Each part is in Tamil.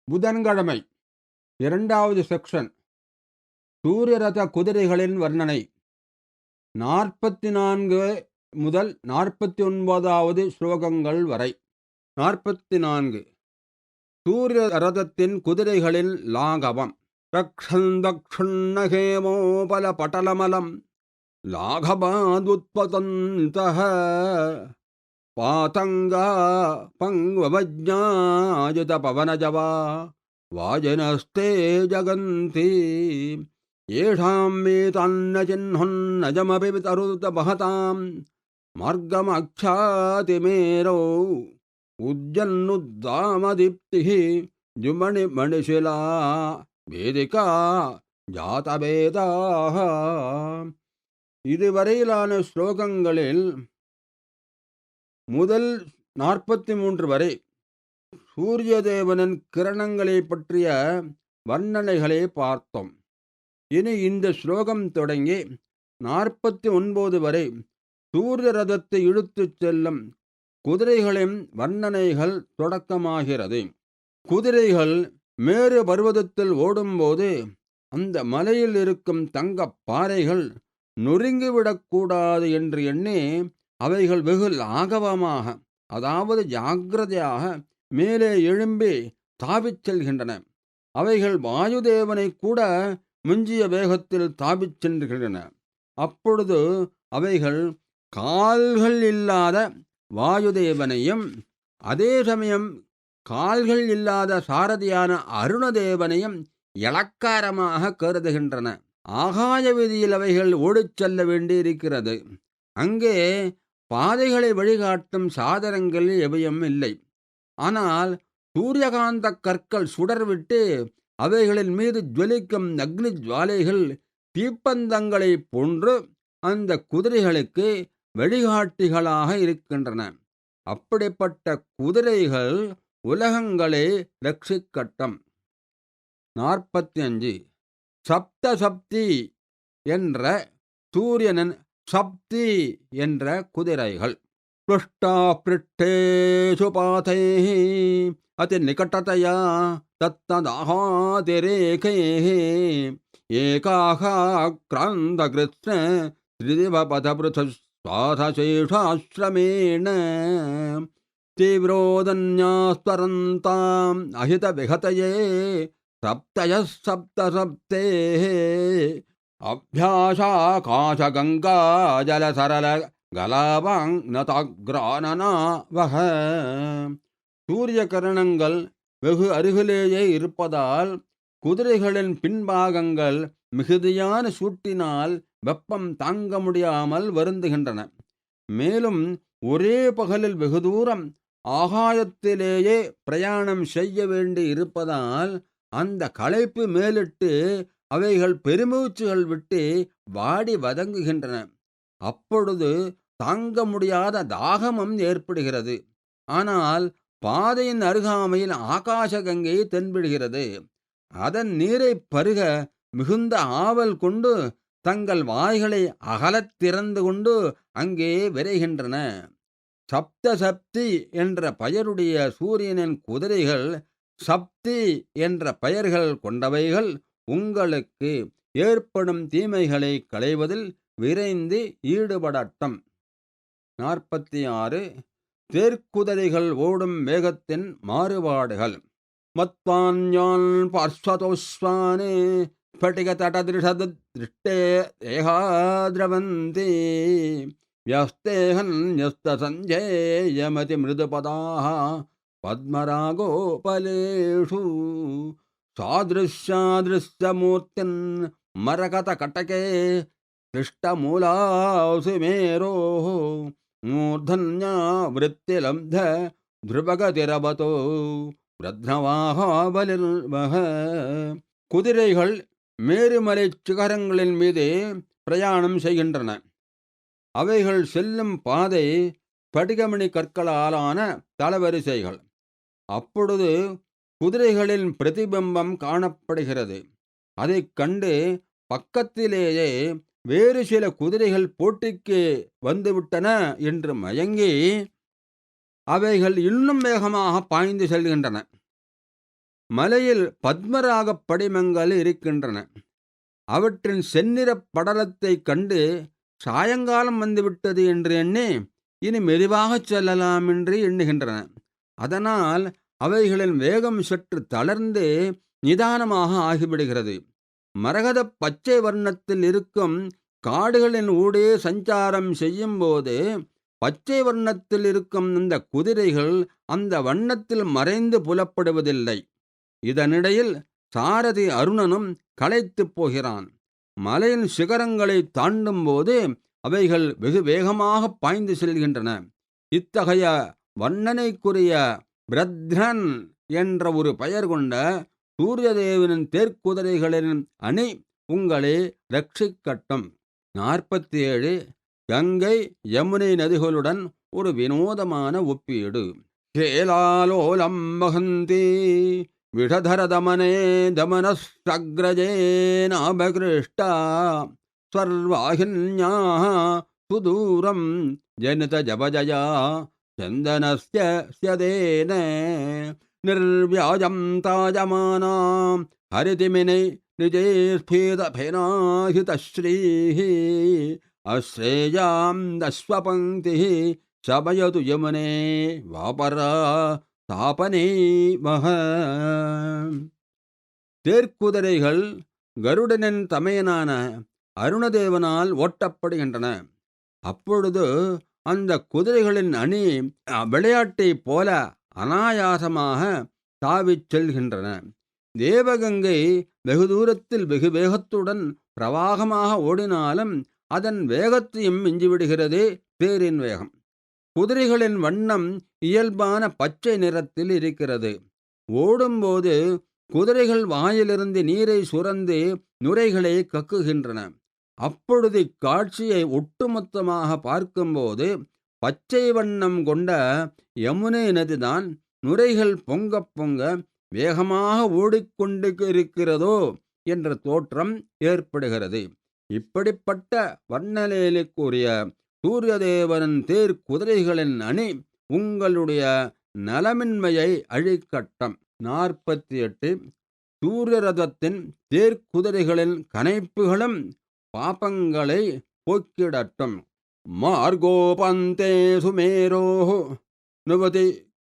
புதன்கிழமை இரண்டாவது செக்ஷன் சூரிய ரத குதிரைகளின் வர்ணனை 44 முதல் 49வது ஸ்லோகங்கள் வரை. 44 சூரிய ரதத்தின் குதிரைகளின் லாகவம். ரக்ஷந்தக்ஷுண்ணகேமோபல பட்டலமலம் லாகபாதுத்பதந்தः பாதங்கா பங்வவஜ்ஞாயுத பவனஜவா வாஜனஸ்தே ஜகந்தி ஏஷாம் மேதன்னஜின்ஹுன்னஜமபி தருத பஹதாம் மார்கமக்ஷாதிமேரோ உஜ்ஜன்னுத்தாமதீப்திः ஜுமணிமணிஷிலா வேதிகா ஜாதவேதாः. இதுவரையிலான ஸ்லோகங்களில் முதல் 43 வரை சூரிய தேவனின் கிரணங்களை பற்றிய வர்ணனைகளை பார்த்தோம். இனி இந்த ஸ்லோகம் தொடங்கி 49 வரை சூரிய ரதத்தை இழுத்துச் செல்லும் குதிரைகளின் வர்ணனைகள் தொடக்கமாகிறது. குதிரைகள் மேரு பர்வதத்தில் ஓடும்போது அந்த மலையில் இருக்கும் தங்கப் பாறைகள் நொறுங்கிவிடக்கூடாது என்று எண்ணி அவைகள் வெகு லாகவமாக, அதாவது ஜாக்கிரதையாக மேலே எழும்பி தாவிச் செல்கின்றன. அவைகள் வாயுதேவனை கூட மிஞ்சிய வேகத்தில் தாவிச் சென்றுகின்றன. அப்பொழுது அவைகள் கால்கள் இல்லாத வாயுதேவனையும் அதே சமயம் கால்கள் இல்லாத சாரதியான அருணதேவனையும் இளக்காரமாக கருதுகின்றன. ஆகாய வீதியில் அவைகள் ஓடிச் செல்ல வேண்டியிருக்கிறது. அங்கே பாதைகளை வழிகாட்டும் சாதனங்கள் எவையும் இல்லை. ஆனால் சூரியகாந்த கற்கள் சுடர்விட்டு அவைகளின் மீது ஜொலிக்கும் அக்னி ஜுவாலைகள் தீப்பந்தங்களைப் போன்று அந்த குதிரைகளுக்கு வழிகாட்டிகளாக இருக்கின்றன. அப்படிப்பட்ட குதிரைகள் உலகங்களை ரட்சிக்கட்டும். 45 சப்தசப்தி என்ற சூரியனின் சப்தி என்ற குதிரைகள். பிருஷ்டா பிருஷ்டேஷு பாதைः அதி நிகட்டதயா தத்ததாஹாதிரேகைः ஏகாஹ க்ராந்த கிருஷ்ண திரிதிவபதபிருதः ஸ்வாசசேஷாஸ்ரமேண தீவ்ரோதன்யாஸ்வரந்தாம் அஹித விகதயே சப்தயः சப்தசப்தேः அபியாசாகாசகங்கா ஜலசரல கலாபாங்னதாக்ரானனாவஹ. சூரிய கரணங்கள் வெகு அருகிலேயே இருப்பதால் குதிரைகளின் பின்பாகங்கள் மிகுதியான சூட்டினால் வெப்பம் தாங்க முடியாமல் வருந்துகின்றன. மேலும் ஒரே பகலில் வெகு தூரம் ஆகாயத்திலேயே பிரயாணம் செய்ய வேண்டி இருப்பதால் அந்த களைப்பு மேலிட்டு அவைகள் பெருமூச்சுகள் விட்டு வாடி வதங்குகின்றன. அப்பொழுது தாங்க முடியாத தாகமும் ஏற்படுகிறது. ஆனால் பாதையின் அருகாமையில் ஆகாசகங்கை தென்படுகிறது. அதன் நீரை பருக மிகுந்த ஆவல் கொண்டு தங்கள் வாய்களை அகலத் திறந்து கொண்டு அங்கே விரைகின்றன. சப்தசப்தி என்ற பெயருடைய சூரியனின் குதிரைகள் சப்தி என்ற பெயர்கள் கொண்டவைகள் உங்களுக்கு ஏற்படும் தீமைகளை களைவதில் விரைந்து ஈடுபடட்டும். 46 தேர்க்குதிரைகள் ஓடும் வேகத்தின் மாறுபாடுகள். மத்வான்யான் பார்ஸ்வதோஸ்வானே ஸ்பட்டிக தடதிருஷ்டே ஏகாத்ரவந்தி வியஸ்தேஹன் யஸ்த சஞ்சேயமதி மிருதுபதாः பத்மராகோபலேஷு சாதிருஷ்யாதிருஷ்யமூர்த்தின் மரகத கட்டகே கிருஷ்டமூலாசு மேரோः மூர்தன்யா விருத்திலப்த த்ருவகதிரபதோ பிரத்னவாஹாபலிர்வஹ. குதிரைகள் மேருமலை சிகரங்களின் மீது பிரயாணம் செய்கின்றன. அவைகள் செல்லும் பாதை படிகமணி கற்களாலான தளவரிசைகள். அப்பொழுது குதிரைகளின் பிரதிபிம்பம் காணப்படுகிறது. அதைக் கண்டு பக்கத்திலேயே வேறு சில குதிரைகள் போட்டிக்கு வந்துவிட்டன என்று மயங்கி அவைகள் இன்னும் வேகமாக பாய்ந்து செல்கின்றன. மலையில் பத்மராகப் படிமங்கள் இருக்கின்றன. அவற்றின் செந்நிறப் படலத்தைக் கண்டு சாயங்காலம் வந்துவிட்டது என்று எண்ணி இனி மெதுவாகச் செல்லலாம் என்று எண்ணுகின்றன. அதனால் அவைகளின் வேகம் சற்று தளர்ந்து நிதானமாக ஆகிவிடுகிறது. மரகதப் பச்சை வர்ணத்தில் இருக்கும் காடுகளின் ஊடே சஞ்சாரம் செய்யும்போது பச்சை வர்ணத்தில் இருக்கும் இந்த குதிரைகள் அந்த வண்ணத்தில் மறைந்து புலப்படுவதில்லை. இதனிடையில் சாரதி அருணனும் களைத்துப் போகிறான். மலையின் சிகரங்களை தாண்டும் போது அவைகள் வெகு வேகமாக பாய்ந்து செல்கின்றன. இத்தகைய வர்ணனைக்குரிய பிரத்ரன் என்ற ஒரு பெயர் கொண்ட சூரியதேவனின் தேர்க்குதிரைகளின் அணி உங்களை ரட்சிக்கட்டும். 47. கங்கை யமுனை நதிகளுடன் ஒரு வினோதமான ஒப்பீடு. கேலாலோலம் வஹந்தி விஷதரதமனே தமனஸ்அக்ரஜேனாபகிருஷ்டா ஸ்வர்வாஹின்யாः சுதூரம் ஜனித ஜபஜயா சந்தனஸ்ய ஸ்யதேன நிர்வ்யாஜம் தாஜமானாம் ஹரிதிமினை நிஜே ஸ்பீதபேனாஹிதஸ்ரீः அஸ்ரேயாம் தஸ்வபங்கிः சபயது யமுனே வாபரா தாபனே மக. தேர்க்குதிரைகள் கருடனின் தமையனான அருணதேவனால் ஓட்டப்படுகின்றன. அப்பொழுது அந்த குதிரைகளின் அணி விளையாட்டைப் போல அனாயாசமாக தாவிச் செல்கின்றன. தேவகங்கை வெகு தூரத்தில் வெகு வேகத்துடன் பிரவாகமாக ஓடினாலும் அதன் வேகத்தையும் மிஞ்சிவிடுகிறது தேரின் வேகம். குதிரைகளின் வண்ணம் இயல்பான பச்சை நிறத்தில் இருக்கிறது. ஓடும்போது குதிரைகள் வாயிலிருந்து நீரை சுரந்து நுரைகளை கக்குகின்றன. அப்பொழுது இக்காட்சியை ஒட்டுமொத்தமாக பார்க்கும்போது பச்சை வண்ணம் கொண்ட யமுனை நதிதான் நுரைகள் பொங்க பொங்க வேகமாக ஓடிக்கொண்டு இருக்கிறதோ என்ற தோற்றம் ஏற்படுகிறது. இப்படிப்பட்ட வர்ணலேலுக்குரிய சூரியதேவனின் தேர் குதிரைகளின் அணி உங்களுடைய நலமின்மையை அழிக்கட்டும். 48. சூரிய ரதத்தின் தேர்க்குதிரைகளின் கனைப்புகளும் பாபங்களை போக்கிடட்டும். மார்கோபந்தே சுமேரோ நுவதி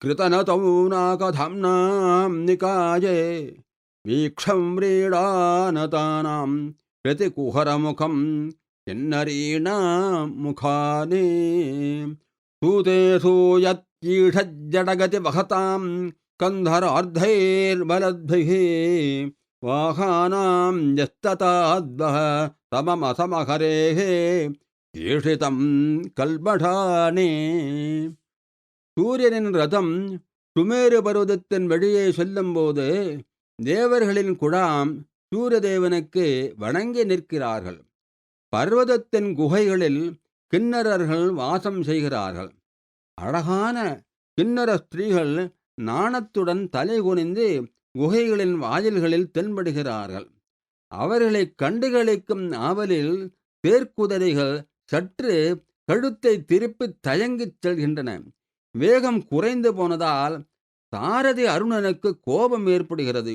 கிருதனதௌ நாகதாம்னாம் நிகாயே வீக்ஷம் व्रीडानतानां प्रतिकुहरमुखं किन्नरीणां मुखानि सूतेषु यत्कीषज्जडगतिवहतां कन्धरार्धैर्बलद्भिः वाहानां यस्तताद्वः तममसमहरेः ஈஷிதம் கல்படானே. சூரியனின் ரதம் சுமேரு பர்வதத்தின் வழியே செல்லும்போது தேவர்களின் குழாம் சூரியதேவனுக்கு வணங்கி நிற்கிறார்கள். பர்வதத்தின் குகைகளில் கிண்ணறர்கள் வாசம் செய்கிறார்கள். அழகான கிண்ணற ஸ்திரீகள் நாணத்துடன் தலை குனிந்து குகைகளின் வாயில்களில் தென்படுகிறார்கள். அவர்களை கண்டுகளிக்கும் ஆவலில் தேர்க்குதிரைகள் சற்று கழுத்தை திருப்பி தயங்கிச் செல்கின்றன. வேகம் குறைந்து போனதால் சாரதி அருணனுக்கு கோபம் ஏற்படுகிறது.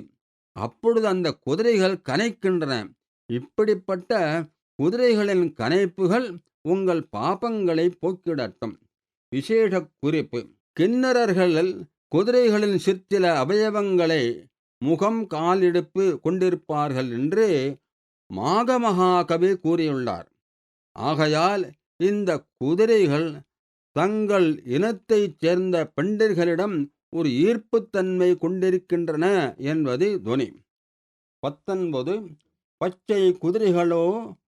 அப்பொழுது அந்த குதிரைகள் கனைக்கின்றன. இப்படிப்பட்ட குதிரைகளின் கனைப்புகள் உங்கள் பாபங்களை போக்கிடட்டும். விசேஷ குறிப்பு: கிண்ணறர்கள் குதிரைகளின் சிற்சில அவயவங்களை முகம் கால் இடுப்பு கொண்டிருப்பார்கள் என்று மாகமகாகவி கூறியுள்ளார். ஆகையால் இந்த குதிரைகள் தங்கள் இனத்தைச் சேர்ந்த பெண்டிர்களிடம் ஒரு ஈர்ப்புத்தன்மை கொண்டிருக்கின்றன என்பது துணி. 19. பச்சை குதிரைகளோ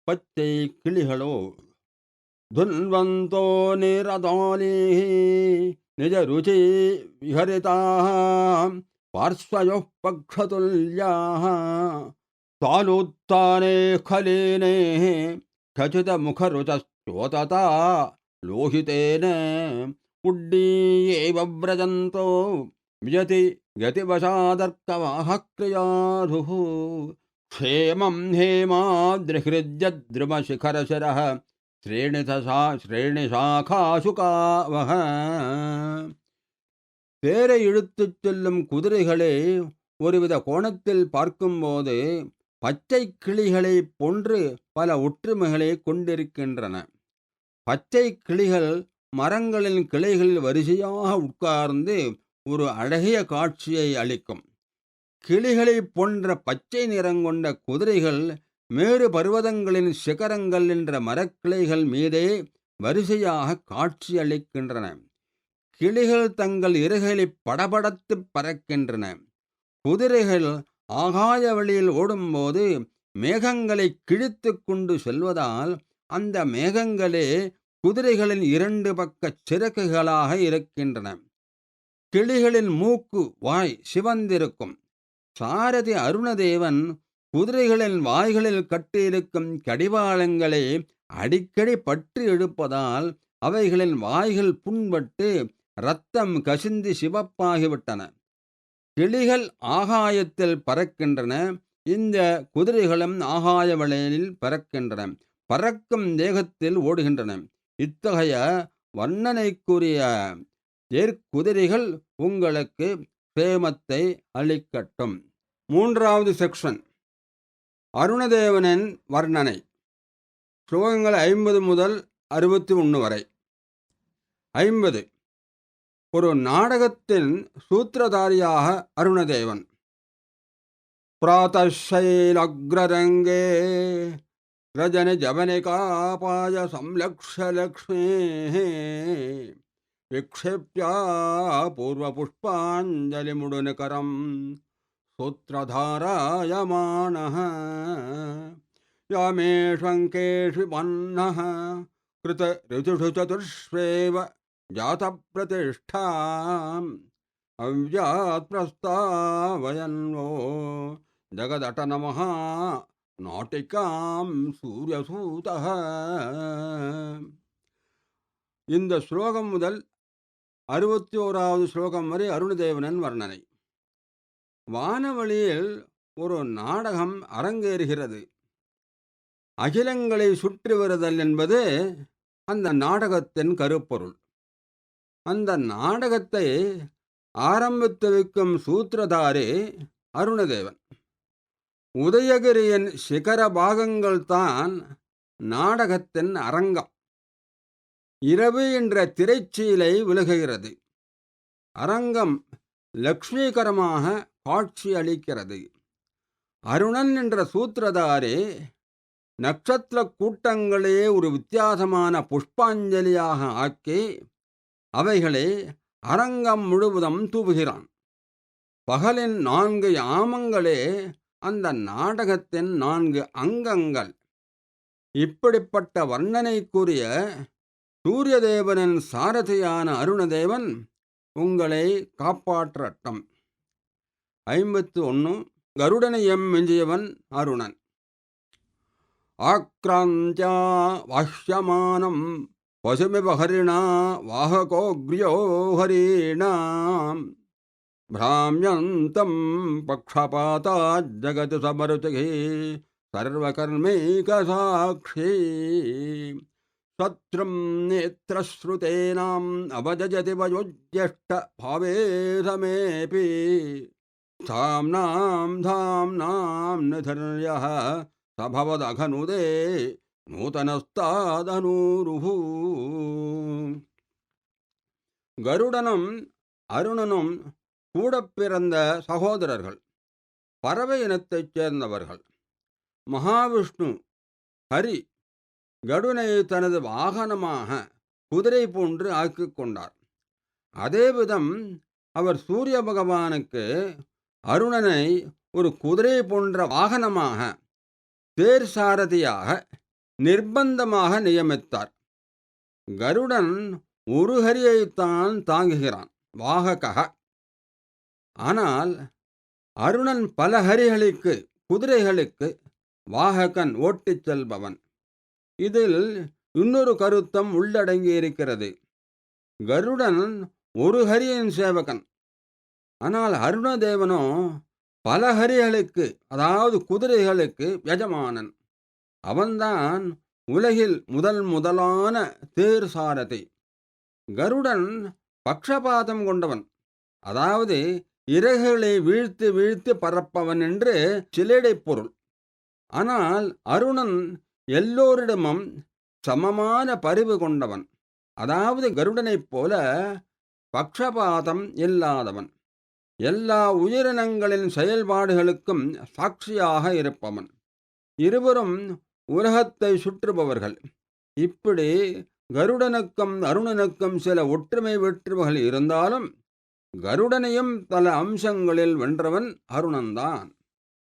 பச்சை கிளிகளோ துன்வந்தோ நிரதாலி நிஜ ருச்சி விஹரிதாः பார்ஸ்வயோः பக்ஷதுல்யாः தாலோத்தானே खलेने खचितमुखरुचश्चोतता लोहितेन उड्डीयेव व्रजन्तो वियति गतिवशादर्कवाहक्रियाधुः क्षेमं हेमाद्रिहृद्यद्रुमशिखरशिरः श्रेणिशाखाशुकावः. தேரை இழுத்துச் செல்லும் குதிரைகளே, ஒருவித கோணத்தில் பார்க்கும்போது பச்சை கிளிகளை போன்று பல ஒற்றுமைகளை கொண்டிருக்கின்றன. பச்சை கிளிகள் மரங்களின் கிளைகளில் வரிசையாக உட்கார்ந்து ஒரு அழகிய காட்சியை அளிக்கும். கிளிகளைப் போன்ற பச்சை நிறங்கொண்ட குதிரைகள் மேரு பர்வதங்களின் சிகரங்கள் என்ற மரக்கிளைகள் மீதே வரிசையாக காட்சி அளிக்கின்றன. கிளிகள் தங்கள் இறகுகளை படபடத்து பறக்கின்றன. குதிரைகள் ஆகாய வழியில் ஓடும்போது மேகங்களை கிழித்து கொண்டு செல்வதால் அந்த மேகங்களே குதிரைகளின் 2 பக்க சிறகுகளாக இருக்கின்றன. கிளிகளின் மூக்கு, வாய் சிவந்திருக்கும். சாரதி அருணதேவன் குதிரைகளின் வாய்களில் கட்டியிருக்கும் கடிவாளங்களை அடிக்கடி பற்றி எடுப்பதால் அவைகளின் வாய்கள் புண்பட்டு இரத்தம் கசிந்து சிவப்பாகிவிட்டன. கிளிகள் ஆகாயத்தில் பறக்கின்றன. இந்த குதிரைகளும் ஆகாய வழியில் பறக்கின்றன. பறக்கும் தேகத்தில் ஓடுகின்றன. இத்தகைய வர்ணனைக்குரிய ஏற்குதிரைகள் உங்களுக்கு பிரேமத்தை அளிக்கட்டும். 3வது செக்ஷன் அருணதேவனின் வர்ணனை. ஸ்லோகங்கள் 50 முதல் 61 வரை. 50. ஒரு நாடகத்தின் சூத்திரதாரியாக அருணதேவன். பிராதசைலக்ரரங்கே ரஜனி ஜவனிகாபாய சம்லக்ஷ்ய லக்ஷ்மே விக்ஷேப்யா பூர்வபுஷ்பாஞ்சலிமுடுனிகரம் சூத்திரதாராயமானः யாமேஷ்வங்கேஷு வன்னः கிருத ரிதுஷு சதுர்ஷ்வேவ ஜாத பிரதிஷ்டாம் அவ்யாத் பிரஸ்தாவயன்வோ ஜகதட்டநமः நாட்டிகாம் சூரியசூதः. இந்த ஸ்லோகம் முதல் 61வது ஸ்லோகம் வரை அருணதேவனின் வர்ணனை. வானவழியில் ஒரு நாடகம் அரங்கேறுகிறது. அகிலங்களை சுற்றி வருதல் என்பது அந்த நாடகத்தின் கருப்பொருள். அந்த நாடகத்தை ஆரம்பித்து வைக்கும் சூத்திரதாரி அருணதேவன். உதயகிரியின் சிகர பாகங்கள் தான் நாடகத்தின் அரங்கம். இரவு என்ற திரைச்சீலை விலகுகிறது. அரங்கம் லக்ஷ்மீகரமாக காட்சி அளிக்கிறது. அருணன் என்ற சூத்திரதாரி நட்சத்திர கூட்டங்களே ஒரு வித்தியாசமான புஷ்பாஞ்சலியாக ஆக்கி அவைகளை அரங்கம் முழுவதும் தூவுகிறான். பகலின் 4 யாமங்களே அந்த நாடகத்தின் 4 அங்கங்கள். இப்படிப்பட்ட வர்ணனைக்குரிய சூரியதேவனின் சாரதியான அருணதேவன் உங்களை காப்பாற்றட்டும். 51. கருடனையம் மிஞ்சியவன் அருணன். ஆக்ராந்தியா வாஹ்யமானம் பசுமிவ ஹரிணா வாஹகோக்ரியோ ஹரிணாம் भ्राम्यन्तं पक्षपातात् जगति समरुचिः सर्वकर्मैकसाक्षी शत्रुं नेत्रश्रुतेनाम् अवजयति वयोज्येष्ठभावे समेऽपि धाम्नां धाम्नां निधर्यः स भवदघनुदे नूतनस्तादनूरुः. கருடனும் அருணனும் கூட பிறந்த சகோதரர்கள். பறவை இனத்தைச் சேர்ந்தவர்கள். மகாவிஷ்ணு ஹரி கருடனை தனது வாகனமாக குதிரை போன்று ஆக்கிக் கொண்டார். அதேவிதம் அவர் சூரிய பகவானுக்கு அருணனை ஒரு குதிரை போன்ற வாகனமாக தேர் சாரதியாக நிர்பந்தமாக நியமித்தார். கருடன் ஒரு ஹரியைத்தான் தாங்குகிறான், வாகக. ஆனால் அருணன் பல ஹரிகளுக்கு, குதிரைகளுக்கு வாககன் ஓட்டிச் செல்பவன். இதில் இன்னொரு கருத்தம் உள்ளடங்கியிருக்கிறது. கருடன் ஒரு ஹரியின் சேவகன். ஆனால் அருணதேவனோ பல ஹரிகளுக்கு, அதாவது குதிரைகளுக்கு எஜமானன். அவன்தான் உலகில் முதலான தேர் சாரதி. கருடன் பக்ஷபாதம் கொண்டவன். அதாவது இறகுகளை வீழ்த்து வீழ்த்து பறப்பவன் என்று சிலேடை பொருள். ஆனால் அருணன் எல்லோரிடமும் சமமான பரிவு கொண்டவன். அதாவது கருடனைப் போல பக்ஷபாதம் இல்லாதவன். எல்லா உயிரினங்களின் செயல்பாடுகளுக்கும் சாட்சியாக இருப்பவன். இருவரும் உலகத்தை சுற்றுபவர்கள். இப்படி கருடனுக்கும் அருணனுக்கும் சில ஒற்றுமை வேற்றுமைகள் இருந்தாலும் கருடனையும் பல அம்சங்களில் வென்றவன் அருணன்தான்.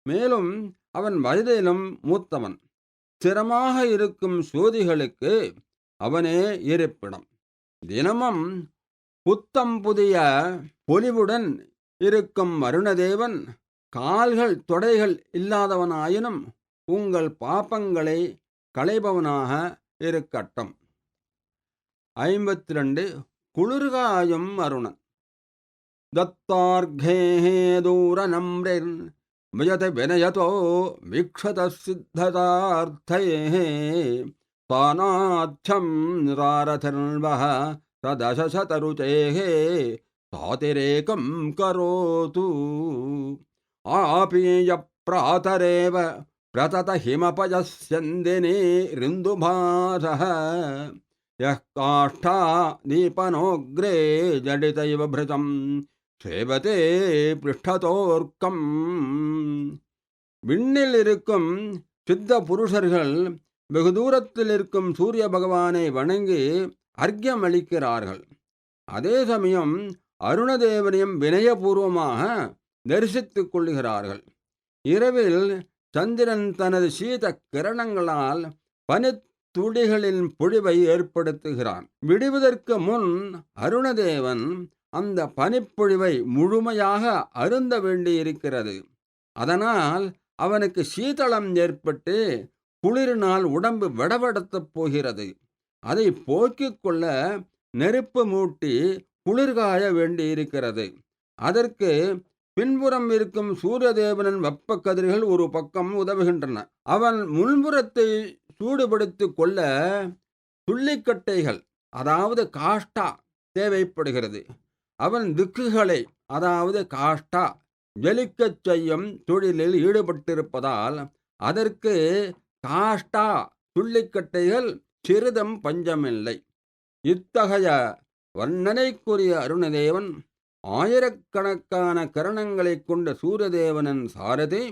மேலும் அவன் வயதிலும் மூத்தவன். ஸ்திரமாக இருக்கும் சோதிகளுக்கு அவனே இருப்பிடம். தினமும் புத்தம் புதிய பொலிவுடன் இருக்கும் அருணதேவன் கால்கள் தொடைகள் இல்லாதவனாயினும் உங்கள் பாப்பங்களை களைபவனாக இருக்கட்டும். 52. குளிர்காயும் அருணன். தத்தார்கே தூரநம்ரிர் விஜத வினயதோ வீக்ஷத சித்ததார்த்தயே தானாச்சம் ராரதர்வஹ ததசசதருச்சேஹே தாதிரேகம் கரோது ஆபீய பிராதரேவ பிரதத ஹிமபயஸ்யந்தினே ரிந்துபாசஹ யः காஷ்டா தீபனோக்ரே ஜடிதைவ பிருதம் சேவதே பிருஷ்டதோர்க்கம். விண்ணில் இருக்கும் சித்த புருஷர்கள் வெகு தூரத்தில் இருக்கும் சூரிய பகவானை வணங்கி அர்க்கியம் அளிக்கிறார்கள். அதே சமயம் அருணதேவனையும் வினயபூர்வமாக தரிசித்துக் கொள்கிறார்கள். இரவில் சந்திரன் தனது சீத கிரணங்களால் பனித்துளிகளின் பொழிவை ஏற்படுத்துகிறான். விடுவதற்கு முன் அருணதேவன் அந்த பனிப்பொழிவை முழுமையாக அருந்த வேண்டியிருக்கிறது. அதனால் அவனுக்கு சீதளம் ஏற்பட்டு குளிரினால் உடம்பு வெடவெடத்தப் போகிறது. அதை போக்கிக் கொள்ள நெருப்பு மூட்டி குளிர்காய வேண்டியிருக்கிறது. அதற்கு பின்புறம் இருக்கும் சூரியதேவனின் வெப்ப கதிர்கள் ஒரு பக்கம் உதவுகின்றன. அவன் முன்புறத்தை சூடுபடுத்திக் கொள்ள துள்ளிக்கட்டைகள் அதாவது காஷ்டா தேவைப்படுகிறது. அவன் திக்குகளை அதாவது காஷ்டா ஜலிக்கச் செய்யும் தொழிலில் ஈடுபட்டிருப்பதால் அதற்கு காஷ்டா துள்ளிக்கட்டைகள் சிறிதும் பஞ்சமில்லை. இத்தகைய வர்ணனைக்குரிய அருணதேவன் ஆயிரக்கணக்கான கரணங்களை கொண்ட சூரியதேவனின் சாரதி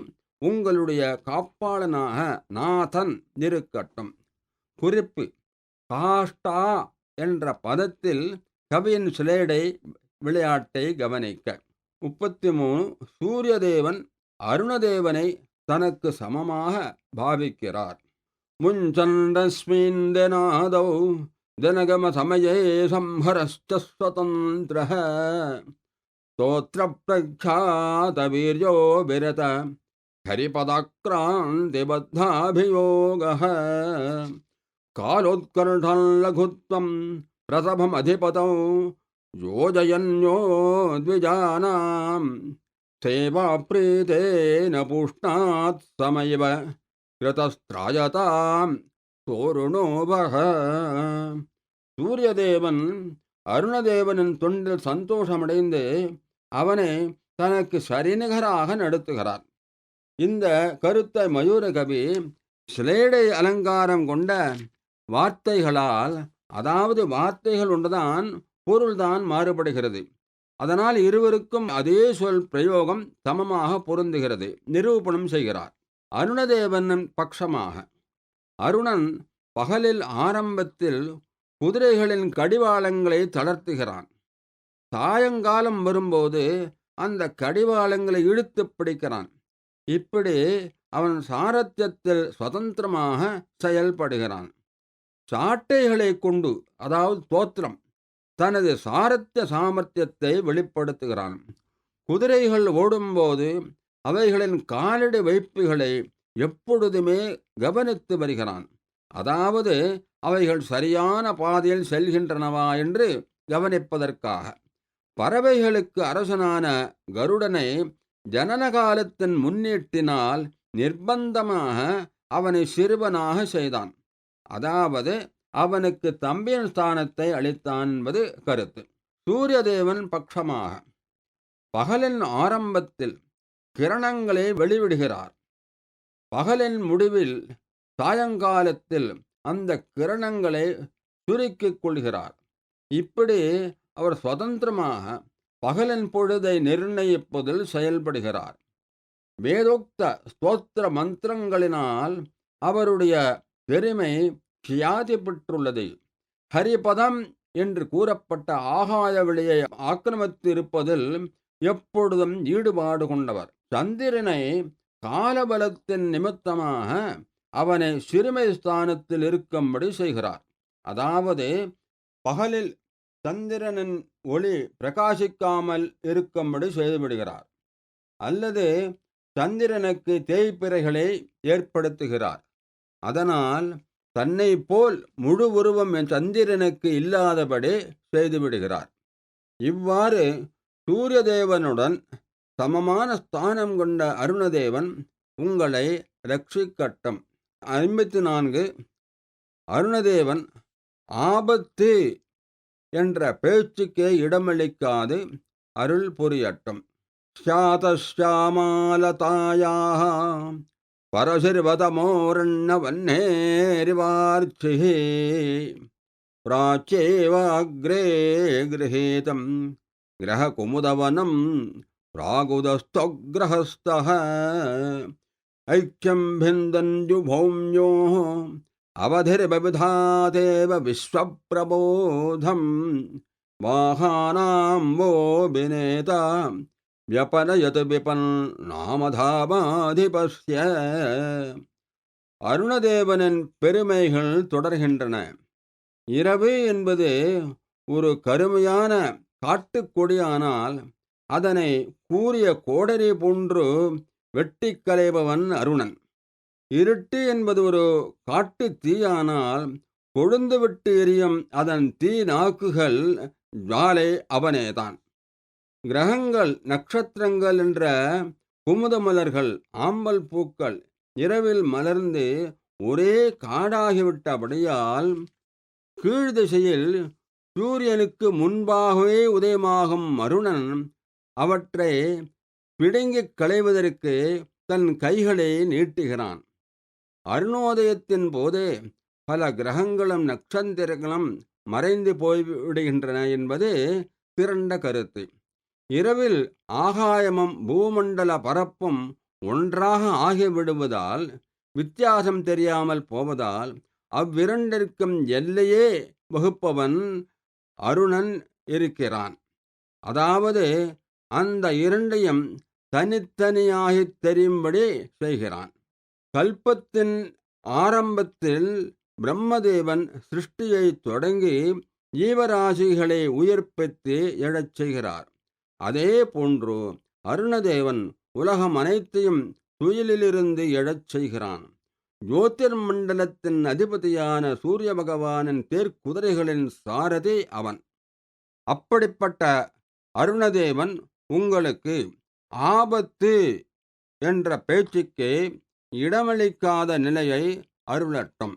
உங்களுடைய காப்பாளனாக நாதன் இருக்கட்டும். குறிப்பு: காஷ்டா என்ற பதத்தில் கவியின் சிலேடை விளையாட்டை கவனிக்க. 33. சூரியதேவன் அருணதேவனை தனக்கு சமமாக பாவிக்கிறார். முஞ்சந்தஸ்மிந்தநாதௌ ஜனகம சமயே சம்ஹரஸ்ச ஸ்வதந்திரஹ ஸ்தோத்ர பிரக்ஷாத வீர்யோ விரத ஹரிபதாக்ராந்திபத்தாபியோகः காலோத்கர்ஷம் லகுத்வம் பிரசபமதிபதௌ யோஜயன்யோ த்விஜானாம் சேவா பிரீதேன புஷ்ணாத் சமயவ கிருதஸ்த்ராயதாம் சோருணோபக. சூரியதேவன் அருணதேவனின் தொண்டில் சந்தோஷமடைந்து அவனை தனக்கு சரிநிகராக நடத்துகிறார். இந்த கருத்தை மயூரகவி சிலேடை அலங்காரம் கொண்ட வார்த்தைகளால், அதாவது வார்த்தைகள் ஒன்றுதான் பொருள்தான் மாறுபடுகிறது, அதனால் இருவருக்கும் அதே சொல் பிரயோகம் சமமாக பொருந்துகிறது நிரூபணம் செய்கிறார். அருணதேவனின் பட்சமாக அருணன் பகலில் ஆரம்பத்தில் குதிரைகளின் கடிவாளங்களை தளர்த்துகிறான். சாயங்காலம் வரும்போது அந்த கடிவாளங்களை இழுத்து பிடிக்கிறான். இப்படி அவன் சாரத்தியத்தில் சுதந்திரமாக செயல்படுகிறான். சாட்டைகளை கொண்டு, அதாவது தோத்திரம், தனது சாரத்திய சாமர்த்தியத்தை வெளிப்படுத்துகிறான். குதிரைகள் ஓடும்போது அவைகளின் காலடி வைப்புகளை எப்பொழுதுமே கவனித்து வருகிறான். அதாவது அவைகள் சரியான பாதையில் செல்கின்றனவா என்று கவனிப்பதற்காக. பறவைகளுக்கு அரசனான கருடனை ஜனன காலத்தின் முன்னீட்டினால் நிர்பந்தமாக அவனை சிறுவனாக செய்தான். அதாவது அவனுக்கு தம்பியின் ஸ்தானத்தை அளித்தான் என்பது கருத்து. சூரியதேவன் பட்சமாக பகலின் ஆரம்பத்தில் கிரணங்களை வெளிவிடுகிறார். பகலின் முடிவில் சாயங்காலத்தில் அந்த கிரணங்களை சுருக்கிக் கொள்கிறார். இப்படி அவர் சுதந்திரமாக பகலின் பொழுதை நிர்ணயிப்பதில் செயல்படுகிறார். வேதோக்த ஸ்தோத்திர மந்திரங்களினால் அவருடைய பெருமை கியாதி பெற்றுள்ளது. ஹரிபதம் என்று கூறப்பட்ட ஆகாய வெளியை ஆக்கிரமித்திருப்பதில் எப்பொழுதும் ஈடுபாடு கொண்டவர். சந்திரனை காலபலத்தின் நிமித்தமாக அவனை சிறுமை ஸ்தானத்தில் இருக்கும்படி செய்கிறார். அதாவது பகலில் சந்திரனின் ஒளி பிரகாசிக்காமல் இருக்கும்படி செய்துவிடுகிறார். அல்லது சந்திரனுக்கு தேய்பிறைகளை ஏற்படுத்துகிறார். அதனால் தன்னை போல் முழு உருவம் சந்திரனுக்கு இல்லாதபடி செய்துவிடுகிறார். இவ்வாறு சூரிய தேவனுடன் சமமான ஸ்தானம் கொண்ட அருணதேவன் உங்களை ரட்சிக்கட்டும். 54. அருணதேவன் ஆபத்து என்ற பேச்சுக்கே இடமளிக்காது அருள் புரியட்டும். ஷாதஸ்யாமாலதாயாக பரசிர்வதமோரண்ணவன்னேரிவார்ச்சிः प्राच्येवाग्रे गृहीतं ग्रहकुमुदवनं प्रागुदस्थग्रहस्थः ऐक्यं भिन्दञ्जुभौम्योः अवधिर्बविधादेव विश्वप्रबोधं वाहानां वो विनेता व्यपनयत विपन् நாமதாபாதிபஸ்ய. அருணதேவனின் பெருமைகள் தொடர்கின்றன. இரவு என்பது ஒரு கருமையான காட்டுக்கொடியானால் அதனை கூறிய கோடரி போன்று வெட்டி களைபவன் அருணன். இருட்டு என்பது ஒரு காட்டு தீயானால் கொழுந்துவிட்டு எரியும் அதன் தீ நாக்குகள் ஜாலை அவனேதான். கிரகங்கள், நட்சத்திரங்கள் என்ற குமுத மலர்கள், ஆம்பல் பூக்கள் இரவில் மலர்ந்து ஒரே காடாகிவிட்டபடியால் கீழ் திசையில் சூரியனுக்கு முன்பாகவே உதயமாகும் அருணன் அவற்றை பிடுங்கிக் களைவதற்கு தன் கைகளை நீட்டுகிறான். அருணோதயத்தின் போதே பல கிரகங்களும் நட்சத்திரங்களும் மறைந்து போய்விடுகின்றன என்பது திரண்ட கருத்து. இரவில் ஆகாயமும் பூமண்டல பரப்பும் ஒன்றாக ஆகிவிடுவதால், வித்தியாசம் தெரியாமல் போவதால் அவ்விரண்டிற்கும் எல்லையே வகுப்பவன் அருணன் இருக்கிறான். அதாவது அந்த இரண்டையும் தனித்தனியாகித் தெரியும்படி செய்கிறான். கல்பத்தின் ஆரம்பத்தில் பிரம்மதேவன் சிருஷ்டியை தொடங்கி ஜீவராசிகளை உயிர்ப்பித்து எழச் செய்கிறார். அதே போன்று அருணதேவன் உலகம் அனைத்தையும் துயிலிலிருந்து எழச் செய்கிறான். ஜோதிர் மண்டலத்தின் அதிபதியான சூரிய பகவானின் தேர்க்குதிரைகளின் சாரதி அவன். அப்படிப்பட்ட அருணதேவன் உங்களுக்கு ஆபத்து என்ற பேச்சுக்கே இடமளிக்காத நிலையை அருளட்டும்.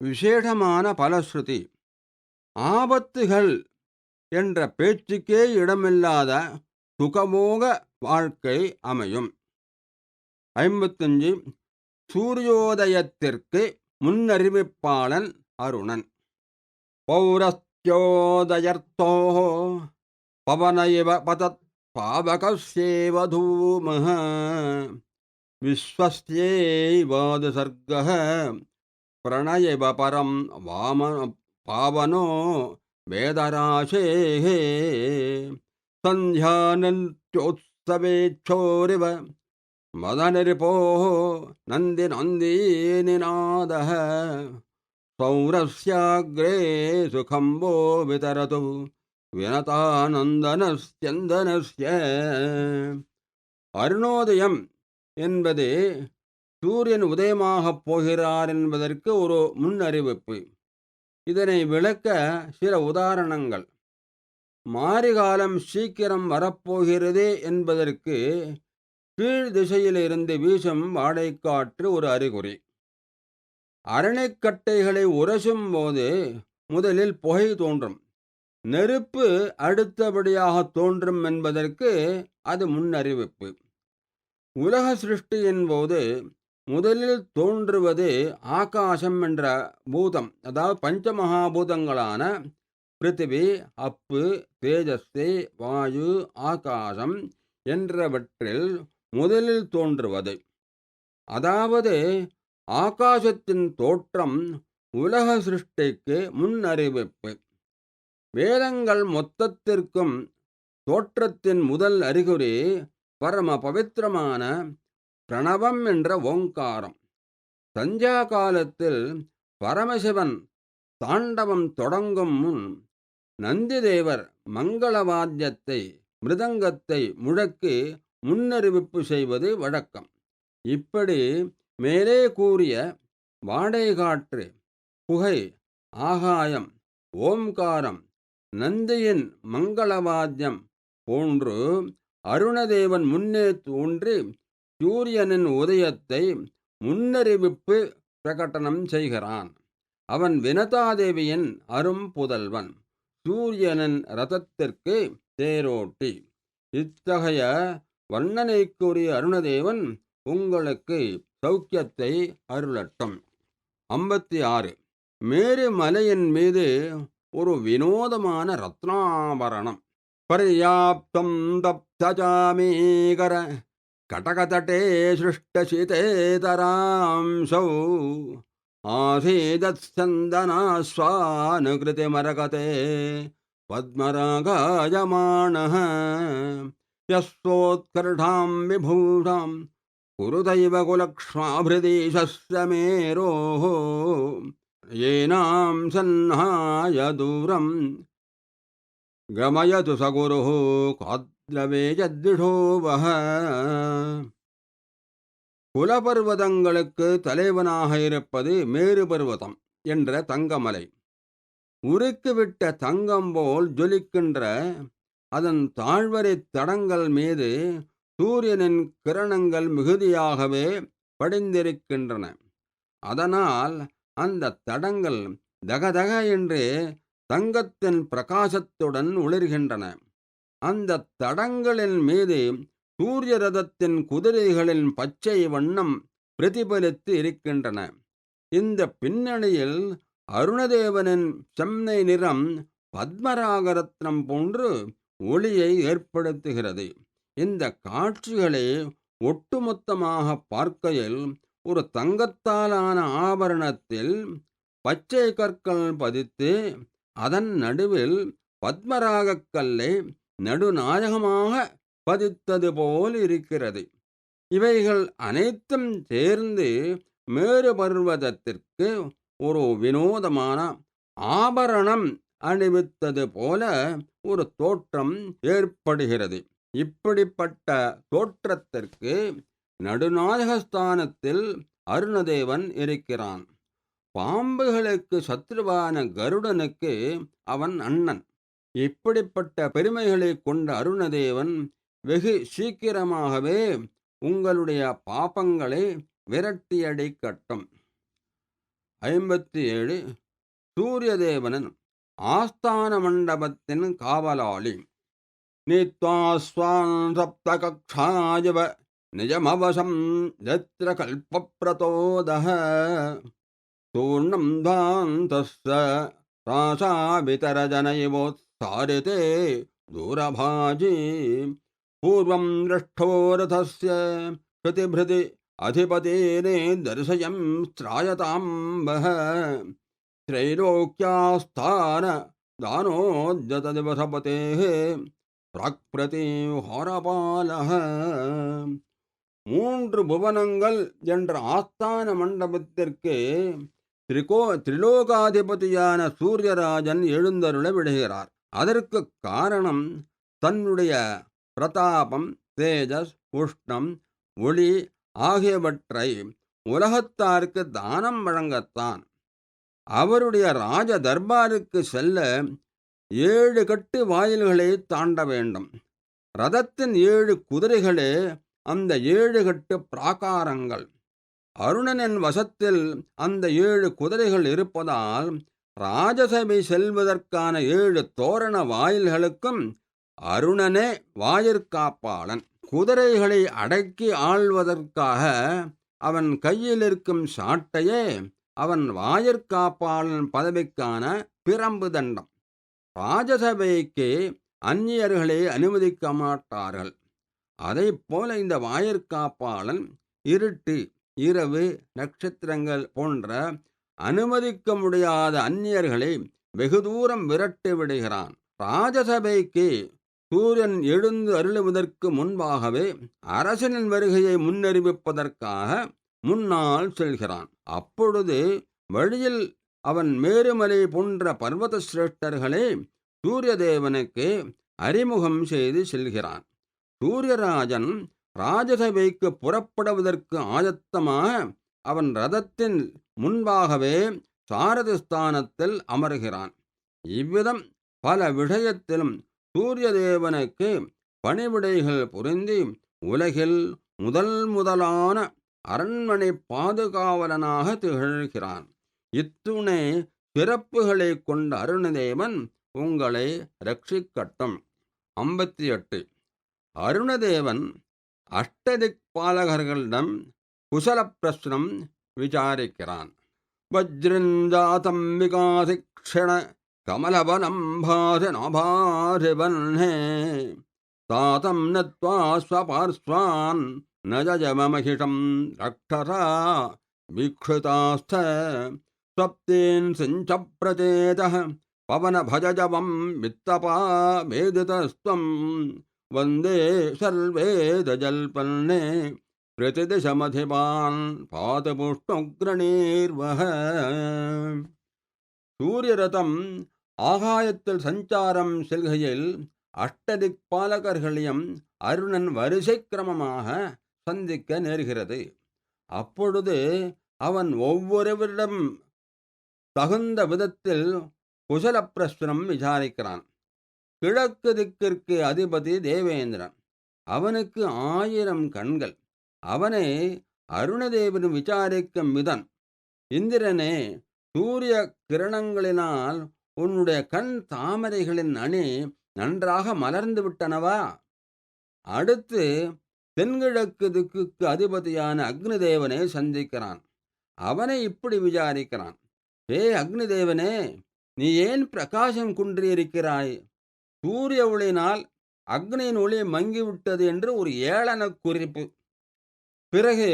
விசேஷமான பலஸ்ருதி. ஆபத்துகள் என்ற பேச்சுக்கே இடமில்லாத சுகமோக வாழ்க்கை அமையும். 55. சூரியோதயத்திற்கு முன்னறிவிப்பாளன் அருணன். பௌரஸ்யோதயர்த்தோ பவன இவ பதத் பாவகஸ்யேவ தூமஹ விஸ்வஸ்யைவாது சர்க்கஹ பிரணயவ பரம் பாவனோ வேதராசேः சந்தியானந்த்யோத்சவேச்சோரிவ மதனிரிபோः நந்தி நந்தீநிநாதः சௌரஸ்யாக்ரே சுகம்போ விதரது வினதானந்தனஸ்யந்தனஸ்ய. அருணோதயம் என்பது சூரியன் உதயமாகப் போகிறார் என்பதற்கு ஒரு முன்னறிவிப்பு. இதனை விளக்க சில உதாரணங்கள். மாரிகாலம் சீக்கிரம் வரப்போகிறது என்பதற்கு கீழ் திசையிலிருந்து வீசும் வாடைக்காற்று ஒரு அறிகுறி. அரணைக்கட்டைகளை உரசும் போது முதலில் புகை தோன்றும். நெருப்பு அடுத்தபடியாக தோன்றும் என்பதற்கு அது முன்னறிவிப்பு. உலக சிருஷ்டியின் போது முதலில் தோன்றுவது ஆகாசம் என்ற பூதம், அதாவது பஞ்சமகாபூதங்களான பிருத்திவி, அப்பு, தேஜஸ்தி, வாயு, ஆகாசம் என்றவற்றில் முதலில் தோன்றுவது. அதாவது ஆகாசத்தின் தோற்றம் உலக சிருஷ்டிக்கு முன்னறிவிப்பு. வேதங்கள் மொத்தத்திற்கும் தோற்றத்தின் முதல் அறிகுறி பரம பவித்திரமான பிரணவம் என்ற ஓங்காரம். சந்தியா காலத்தில் பரமசிவன் தாண்டவம் தொடங்கும் முன் நந்திதேவர் மங்களவாத்தியத்தை, மிருதங்கத்தை முழக்கி முன்னறிவிப்பு செய்வது வழக்கம். இப்படி மேலே கூறிய வாடைகாற்று, புகை, ஆகாயம், ஓம்காரம், நந்தியின் மங்களவாத்தியம் போன்று அருணதேவன் முன்னே தோன்றி சூரியனின் உதயத்தை முன்னறிவிப்பு பிரகடனம் செய்கிறான். அவன் வினதாதேவியின் அரும் புதல்வன், சூரியனின் ரதத்திற்கு தேரோட்டி. இத்தகைய வர்ணனைக்குரிய அருணதேவன் உங்களுக்கு சௌக்கியத்தை அருளட்டும். 56. மேரு மலையின் மீது ஒரு வினோதமான ரத்னாபரணம். பர்யாப்தம் தப்தஜாமீகர கடகதட்டே சிருஷ்டசிதேதராம்சௌ ஆசீதத்சந்தனாஸ்வானுகிருதிமரகதே பத்மராகாயமாணः யஸ்தோத்கர்ஷாம் விபூஷாம் குருதைவ குலக்ஷ்மாபிருதீஷஸ்ய மேரோः ஏனாம் சன்னாய தூரம் கமயது சகுருः காத்ரவேஜத்விஷோவஹ. குலபர்வதங்களுக்கு தலைவனாக இருப்பது மேரு பர்வதம் என்ற தங்கமலை. உருக்கிவிட்ட தங்கம் போல் ஜொலிக்கின்ற அதன் தாழ்வரை தடங்கள் மீது சூரியனின் கிரணங்கள் மிகுதியாகவே படிந்திருக்கின்றன. அதனால் அந்த தடங்கள் தகதக என்று தங்கத்தின் பிரகாசத்துடன் ஒளிர்கின்றன. அந்த தடங்களின் மீது சூரிய ரதத்தின் குதிரைகளின் பச்சை வண்ணம் பிரதிபலித்து இருக்கின்றன. இந்த பின்னணியில் அருணதேவனின் செம்மை நிறம் பத்மராகரத்னம் போன்று ஒளியை ஏற்படுத்துகிறது. இந்த காட்சிகளை ஒட்டுமொத்தமாக பார்க்கையில் ஒரு தங்கத்தாலான ஆபரணத்தில் பச்சை கற்கள் பதித்து அதன் நடுவில் பத்மராகக் கல்லை நடுநாயகமாக பதித்தது போல் இருக்கிறது. இவைகள் அனைத்தும் சேர்ந்து மேரு பர்வதத்திற்கு ஒரு வினோதமான ஆபரணம் அணிவித்தது போல ஒரு தோற்றம் ஏற்படுகிறது. இப்படிப்பட்ட தோற்றத்திற்கு நடுநாயகஸ்தானத்தில் அருணதேவன் இருக்கிறான். பாம்புகளுக்கு சத்ருவான கருடனுக்கு அவன் அண்ணன். இப்படிப்பட்ட பெருமைகளை கொண்ட அருணதேவன் வெகு சீக்கிரமாகவே உங்களுடைய பாபங்களை விரட்டியடிக்கட்டும். 57. சூரியதேவனன் ஆஸ்தான மண்டபத்தின் காவலாளி. நீத்வாஸ்வான் சப்தகக்ஷாயவ நிஜமவசம் யத்ர கல்பப்ரதோதஹ தூர்ணம் தாந்தஸ்ஸ ராசாவிதரஜனயிவோத்சாரிதே தூரபாஜி பூர்வம் ரஷ்டோரதஸ்ய ஸ்ருதிபிருதி அதிபதேனே தரிசயம் ஸ்ராயதாம்பஹ த்ரைலோக்யாஸ்தான தானோத்யத திவசபதேஹ பிராக்பிரதி ஹோரபாலஹ. 3 புவனங்கள் என்ற ஆஸ்தான மண்டபத்திற்கு திரிலோகாதிபதியான சூரியராஜன் எழுந்தருள விடுகிறார். அதற்கு காரணம் தன்னுடைய பிரதாபம், தேஜஸ், உஷ்ணம், ஒளி ஆகியவற்றை உலகத்தாருக்கு தானம் வழங்கத்தான். அவருடைய ராஜ தர்பாருக்கு செல்ல 7 கட்டு வாயில்களை தாண்ட வேண்டும். ரதத்தின் 7 குதிரைகளே அந்த 7 கட்டு பிராகாரங்கள். அருணனின் வசத்தில் அந்த 7 குதிரைகள் இருப்பதால் ராஜசபை செல்வதற்கான 7 தோரண வாயில்களுக்கும் அருணனே வாயிற்காப்பாளன். குதிரைகளை அடக்கி ஆள்வதற்காக அவன் கையில் இருக்கும் சாட்டையே அவன் வாயிற்காப்பாளன் பதவிக்கான பிரம்பு தண்டம். ராஜசபைக்கு அந்நியர்களை அனுமதிக்க மாட்டார்கள். அதை போல இந்த வாயிற்காப்பாளன் இருட்டு, இரவு, நட்சத்திரங்கள் போன்ற அனுமதிக்க முடியாத அந்நியர்களை வெகு தூரம் விரட்டி விடுகிறான். ராஜசபைக்கு சூரியன் எழுந்து அருளுவதற்கு முன்பாகவே அரசனின் வருகையை முன்னறிவிப்பதற்காக முன்னால் செல்கிறான். அப்பொழுது வழியில் அவன் மேருமலை போன்ற பர்வத சிரேஷ்டர்களை சூரிய தேவனுக்கு அறிமுகம் செய்து செல்கிறான். சூரியராஜன் ராஜசபைக்கு புறப்படுவதற்கு ஆயத்தமாக அவன் ரதத்தின் முன்பாகவே சாரதி ஸ்தானத்தில் அமர்கிறான். இவ்விதம் பல விஷயத்திலும் சூரிய தேவனுக்கு பணிவிடைகள் புரிந்து உலகில் முதலான அரண்மனை பாதுகாவலனாக திகழ்கிறான். இத்துணை சிறப்புகளை கொண்ட அருணதேவன் உங்களை ரட்சிக்கட்டும். 58. அருணதேவன் அஷ்டதிக்பாலகர்களிடம் குசல பிரஸ்னம் விசாரிக்கிறான். வஜ்ரஞ்சாதம் விகாசிக்ஷண கமலவனம் பாசனாபாரிவன்ஹே தாதம் நத்வா ஸ்வபார்ஸ்வான் நஜமமகிஷம் ரக்ஷசா வீக்ஷிதாஸ்த சப்தேன் சிஞ்ச பிரச்சேதः பவன பஜஜவம் வித்தபா வேதிதஸ்த்வம் வந்தே சர்வேத ஜல்பன்னே பிரதிதிசமதிபான் பாதபுஷ்ணோக்ரணீர்வஹ. சூரிய ரதம் ஆகாயத்தில் சஞ்சாரம் செல்கையில் அஷ்டதிக்பாலகர்களையும் அருணன் வரிசை கிரமமாக சந்திக்க நேர்கிறது. அப்பொழுது அவன் ஒவ்வொருவரிடம் தகுந்த விதத்தில் குசல பிரஸ்னம் விசாரிக்கிறான். கிழக்கு திக்கிற்கு அதிபதி தேவேந்திரன். அவனுக்கு 1000 கண்கள். அவனை அருணதேவன் விசாரிக்கும் விதன்: இந்திரனே, சூரிய கிரணங்களினால் உன்னுடைய கண் தாமரைகளின் அணி நன்றாக மலர்ந்து விட்டனவா? அடுத்து தென்கிழக்கு திக்குக்கு அதிபதியான அக்னிதேவனை சந்திக்கிறான். அவனை இப்படி விசாரிக்கிறான்: ஏ அக்னிதேவனே, நீ ஏன் பிரகாசம் குன்றியிருக்கிறாய்? சூரிய ஒளியினால் அக்னியின் ஒளி மங்கிவிட்டது என்று ஒரு ஏளன குறிப்பு. பிறகு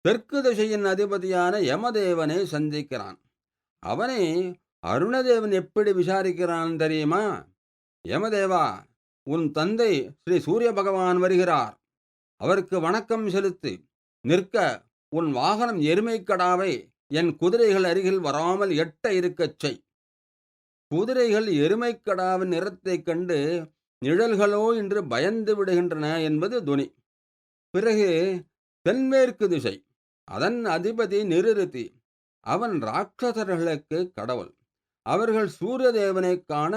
தெற்கு திசையின் அதிபதியான யமதேவனை சந்திக்கிறான். அவனை அருணதேவன் எப்படி விசாரிக்கிறான் தெரியுமா? யமதேவா, உன் தந்தை ஸ்ரீ சூரிய பகவான் வருகிறார். அவருக்கு வணக்கம் செலுத்து. நிற்க உன் வாகனம் எருமைக்கடாவை என் குதிரைகள் அருகில் வராமல் எட்ட இருக்கச் செய். குதிரைகள் எருமைக்கடாவின் நிறத்தைக் கண்டு நிழல்களோ என்று பயந்து விடுகின்றன என்பது துணி. பிறகு தென்மேற்கு திசை, அதன் அதிபதி நிருதி. அவன் ராட்சசர்களுக்கு கடவுள். அவர்கள் சூரிய தேவனை காண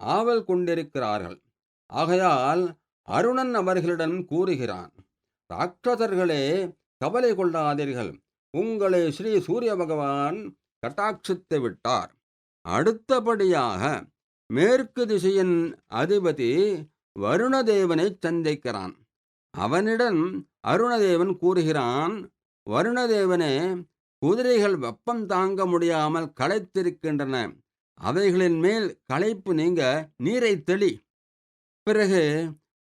ஆவல் கொண்டிருக்கிறார்கள். ஆகையால் அருணன் அவர்களிடம் கூறுகிறான்: ராட்சசர்களே, கவலை கொள்ளாதீர்கள். உங்களை ஸ்ரீ சூரிய பகவான் கட்டாட்சித்து விட்டார். அடுத்தபடியாக மேற்கு திசையின் அதிபதி வருணதேவனை சந்திக்கிறான். அவனிடம் அருணதேவன் கூறுகிறான்: வருணதேவனே, குதிரைகள் வெப்பம் தாங்க முடியாமல் களைத்திருக்கின்றன. அவைகளின் மேல் களைப்பு நீங்க நீரை தெளி. பிறகு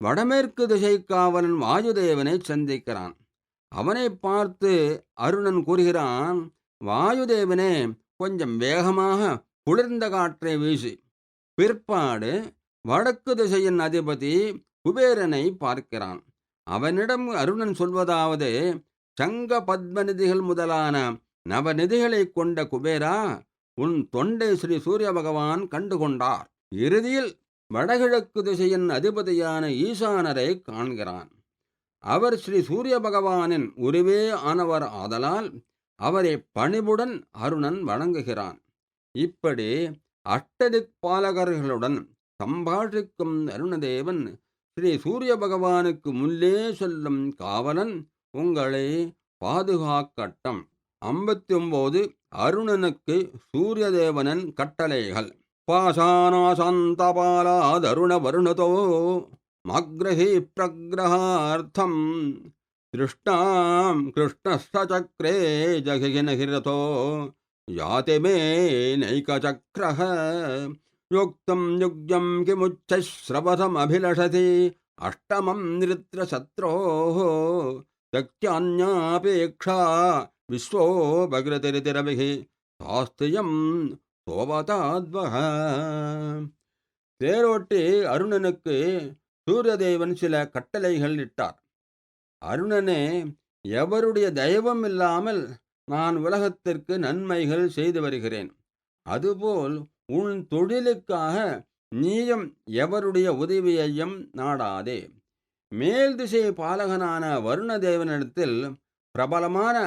வடமேற்கு திசை காவலன் வாயுதேவனை சந்திக்கிறான். அவனை பார்த்து அருணன் கூறுகிறான்: வாயுதேவனே, கொஞ்சம் வேகமாக குளிர்ந்த காற்றை வீசி. பிற்பாடு வடக்கு திசையின் அதிபதி குபேரனை பார்க்கிறான். அவனிடம் அருணன் சொல்வதாவது: சங்க பத்மநிதிகள் முதலான நவநிதிகளை கொண்ட குபேரா, உன் தொண்டை ஸ்ரீ சூரிய பகவான் கண்டுகொண்டார். இறுதியில் வடகிழக்கு திசையின் அதிபதியான ஈசானரை காண்கிறான். அவர் ஸ்ரீ சூரிய பகவானின் உருவே ஆனவர் ஆதலால் அவரை பணிவுடன் அருணன் வணங்குகிறான். இப்படி அஷ்டதிக்பாலகர்களுடன் சம்பாஷிக்கும் அருணதேவன் ஸ்ரீ சூரிய பகவானுக்கு முன்னே செல்லும் காவலன் உங்களை பாதுகாக்கட்டும். 59. அருணனுக்கு சூரியதேவனின் கட்டளைகள். பாசானாசாந்தபாலாதருண வருணதோ மக்ரஹி பிரக்ரஹார்த்தம் திருஷ்ணாம் கிருஷ்ணஸ்தச்சக்ரே ஜகினகிரதோ யாதி மே நைகசக்ரஹ யுக்தம் யுக்யம் கிமுச்சஸ்ரவசமபிலஷதி அஷ்டமம் நிருத்ரசத்ரோः தக்யான்யாபேக்ஷா விஸ்வோபகிருதிரிதிரவிஹி சாஸ்தியம் சோவதாத்வஹ. தேரோட்டி அருணனுக்கு சூரியதேவன் சில கட்டளைகள் இட்டார். அருணனே, எவருடைய தயவும் இல்லாமல் நான் உலகத்திற்கு நன்மைகள் செய்து வருகிறேன். அதுபோல் உன் தொழிலுக்காக நீயும் எவருடைய உதவியையும் நாடாதே. மேல் திசை பாலகனான வருணதேவனிடத்தில் பிரபலமான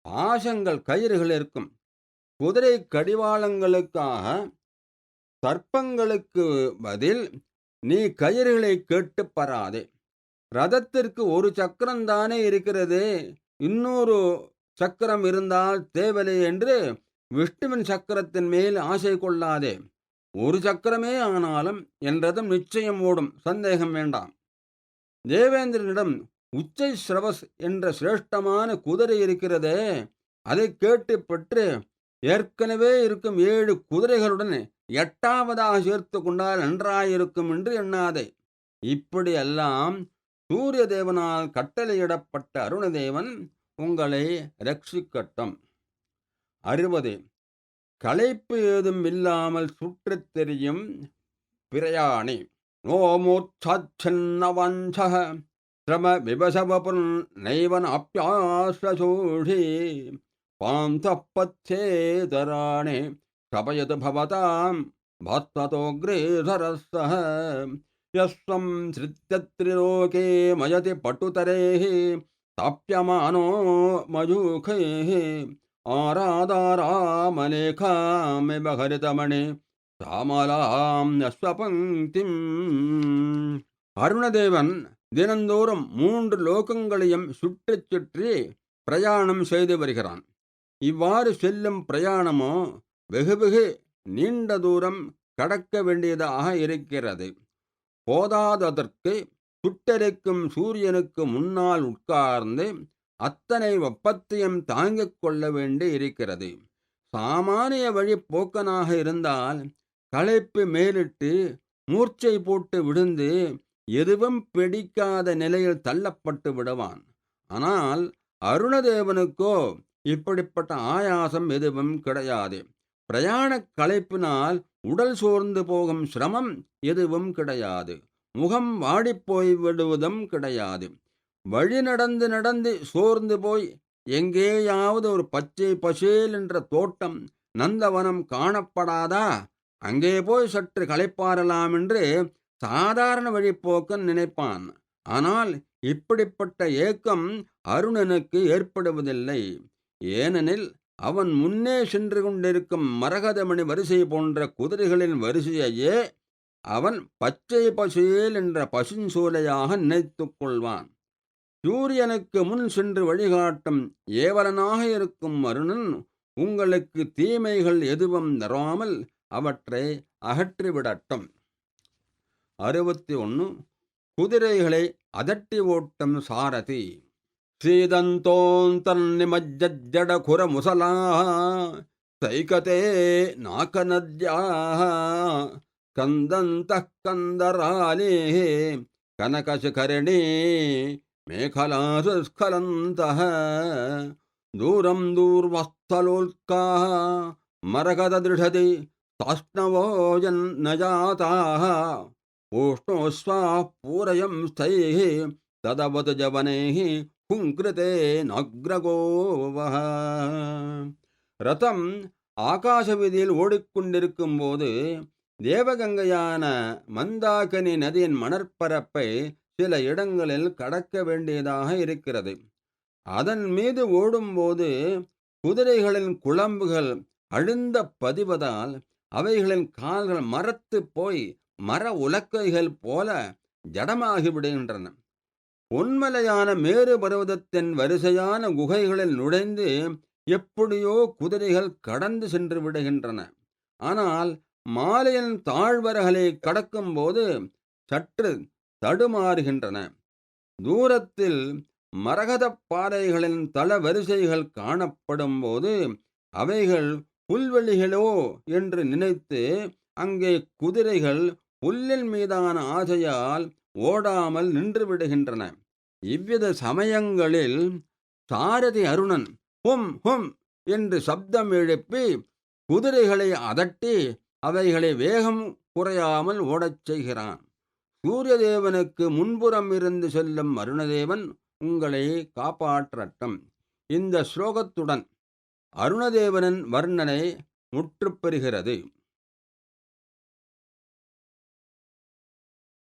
பாசங்கள் கயிறுகள் இருக்கும். குதிரை கடிவாளங்களுக்காக சர்ப்பங்களுக்கு பதில் நீ கயிறுகளை கேட்டு பராதே. ரதத்திற்கு ஒரு சக்கரம்தானே இருக்கிறது, இன்னொரு சக்கரம் இருந்தால் தேவலை என்று விஷ்ணுவின் சக்கரத்தின் மேல் ஆசை கொள்ளாதே. ஒரு சக்கரமே ஆனாலும் என் ரதம் நிச்சயம் ஓடும், சந்தேகம் வேண்டாம். தேவேந்திரனிடம் உச்சை ஸ்ரவஸ் என்ற சிரேஷ்டமான குதிரை இருக்கிறதே, அதை கேட்டு பெற்று ஏற்கனவே இருக்கும் 7 குதிரைகளுடன் 8வதாக சேர்த்து கொண்டால் நன்றாயிருக்கும் என்று எண்ணாதே. இப்படியெல்லாம் சூரிய தேவனால் கட்டளையிடப்பட்ட அருணதேவன் உங்களை ரட்சிக்கட்டும். 60. களைப்பு ஏதும் இல்லாமல் சுற்றித் தெரியும் பிரயாணி. நோமோச்சாச்சன்னவஞ்சः ஸ்ரம விபசவபுன் நைவன் அப்யாஸ்வசூஷி பாந்தः பத்யேதராணி கபயது பவதாம் பாத்வதோக்ரேசரஸ்ஸः யஸ்வம் ஸ்ருத்யத்ரிலோகே மயதி பட்டுதரேः தாப்யமானோ மயூகைः ஆராதாராமலேகாமிவ ஹரிதமணி சாமலாம் அஸ்வபங்கிம். அருணதேவன் தினந்தோறும் 3 லோகங்களையும் சுற்றி சுற்றி பிரயாணம் செய்து வருகிறான். இவ்வாறு செல்லும் பிரயாணமோ வெகு வெகு நீண்ட தூரம் கடக்க வேண்டியதாக இருக்கிறது. போதாததற்கு சுட்டெரிக்கும் சூரியனுக்கு முன்னால் உட்கார்ந்து அத்தனை வெப்பத்தையும் தாங்கிக் கொள்ள வேண்டி இருக்கிறது. சாமானிய வழி போக்கனாக இருந்தால் களைப்பு மேலிட்டு மூர்ச்சை போட்டு விழுந்து எதுவும் பிடிக்காத நிலையில் தள்ளப்பட்டு விடுவான். ஆனால் அருணதேவனுக்கோ இப்படிப்பட்ட ஆயாசம் எதுவும் கிடையாது. பிரயாண களைப்பினால் உடல் சோர்ந்து போகும் சிரமம் எதுவும் கிடையாது. முகம் வாடிப்போய் விடுவதும் கிடையாது. வழி நடந்து நடந்து சோர்ந்து போய் எங்கேயாவது ஒரு பச்சை பசேல் என்ற தோட்டம் நந்தவனம் காணப்படாதா, அங்கே போய் சற்று களைப்பாறலாம் என்று சாதாரண வழிப்போக்கன் நினைப்பான். ஆனால் இப்படிப்பட்ட ஏக்கம் அருணனுக்கு ஏற்படுவதில்லை. ஏனெனில் அவன் முன்னே சென்று கொண்டிருக்கும் மரகதமணி வரிசை போன்ற குதிரைகளின் வரிசையையே அவன் பச்சை பசேல் என்ற பசுஞ்சோலையாக நினைத்துக் கொள்வான். சூரியனுக்கு முன் சென்று வழிகாட்டும் ஏவலனாக இருக்கும் அருணன் உங்களுக்கு தீமைகள் எதுவும் தராமல் அவற்றை அகற்றிவிடட்டும். 61. குதிரைகளை அதட்டி ஓட்டும் சாரதி. ஸ்ரீதந்தோந்தர்நிமஜ்ஜட முசலா சைகதே நாகநத்யாः கந்தந்தः கந்தராலே கனகசிகரணே மேகலாசு ஸ்கலந்தः தூரம் தூர்வஸ்தலோல்காः மரகததிருஷதி தாஷ்ணவோஜன் நஜாதாः ஊஷ்ணோஸ்வாः பூரயம் ஸ்தைः ததவது ஜவனைः குங்கிருதே நக்ரகோவஹ. ரதம் ஆகாச வீதியில் ஓடிக்கொண்டிருக்கும் போது தேவகங்கையான மந்தாகினி நதியின் மணற்பரப்பை சில இடங்களில் கடக்க வேண்டியதாக இருக்கிறது. அதன் மீது ஓடும்போது குதிரைகளின் குழம்புகள் அழுந்த பதிவதால் அவைகளின் கால்கள் மரத்து போய் மர உலக்கைகள் போல ஜடமாகிவிடுகின்றன. பொன்மலையான மேரு பர்வதத்தின் வரிசையான குகைகளில் நுழைந்து எப்படியோ குதிரைகள் கடந்து சென்று விடுகின்றன. ஆனால் மாலையின் தாழ்வரகளை கடக்கும்போது சற்று தடுமாறுகின்றன. தூரத்தில் மரகதப் பாறைகளின் தள வரிசைகள் காணப்படும்போது அவைகள் புல்வெளிகளோ என்று நினைத்து அங்கே குதிரைகள் புல்லின் மீதான ஆசையால் ஓடாமல் நின்று விடுகின்றன. இவ்வித சமயங்களில் சாரதி அருணன் ஹும் ஹும் என்று சப்தம் எழுப்பி குதிரைகளை அதட்டி அவைகளை வேகம் குறையாமல் ஓடச் செய்கிறான். சூரியதேவனுக்கு முன்புறம் இருந்து செல்லும் அருணதேவன் உங்களை காப்பாற்றட்டும். இந்த ஸ்லோகத்துடன் அருணதேவனின் வர்ணனை முற்றுப்பெறுகிறது.